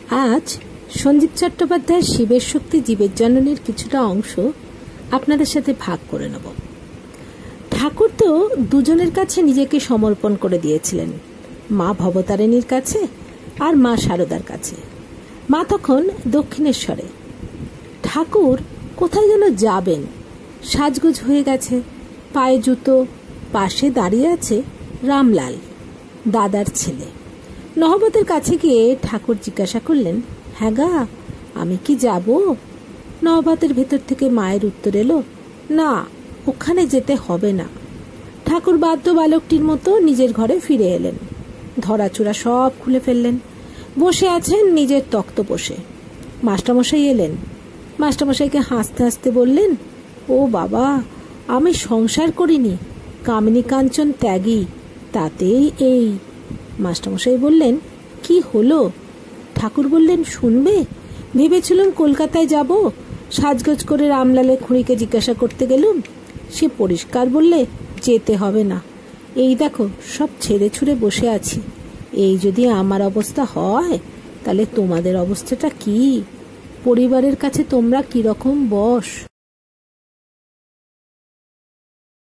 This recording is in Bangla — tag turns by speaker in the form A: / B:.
A: আজ সঞ্জীব চট্টোপাধ্যায়ের শিবের শক্তি জীবের জননীর কিছুটা অংশ আপনাদের সাথে ভাগ করে নেব। ঠাকুর তো দুজনের কাছে নিজেকে সমর্পণ করে দিয়েছিলেন, মা ভবতারিণীর কাছে আর মা শারদার কাছে। মা তখন দক্ষিণেশ্বরে, ঠাকুর কোথায় যেন যাবেন, সাজগোজ হয়ে গেছে, পায়ে জুতো, পাশে দাঁড়িয়ে আছে রামলাল, দাদার ছেলে। নহবতের কাছে গিয়ে ঠাকুর জিজ্ঞাসা করলেন, হ্যাঁ গা, আমি কি যাব? নহবতের ভেতর থেকে মায়ের উত্তর এলো, না, ওখানে যেতে হবে না। ঠাকুর বাদ্য বালকটির মতো নিজের ঘরে ফিরে এলেন, ধরাচূড়া সব খুলে ফেললেন, বসে আছেন নিজের তক্ত বসে। মাস্টারমশাই এলেন, মাস্টারমশাইকে হাসতে হাসতে বললেন, ও বাবা, আমি সংসার করিনি, কামিনী কাঞ্চন ত্যাগী, তাতেই এই। মাস্টারমশাই বললেন, কি হলো? ঠাকুর বললেন, শুনবে? ভেবেছিলাম কলকাতায় যাব, সাজগোজ করে রামলালের খুঁড়িকে জিজ্ঞাসা করতে গেলুম, সে পরিষ্কার বললে যেতে হবে না। এই দেখো সব ছেড়ে ছুড়ে বসে আছি। এই যদি আমার অবস্থা হয়, তাহলে তোমাদের অবস্থাটা কি? পরিবারের কাছে তোমরা কিরকম বস?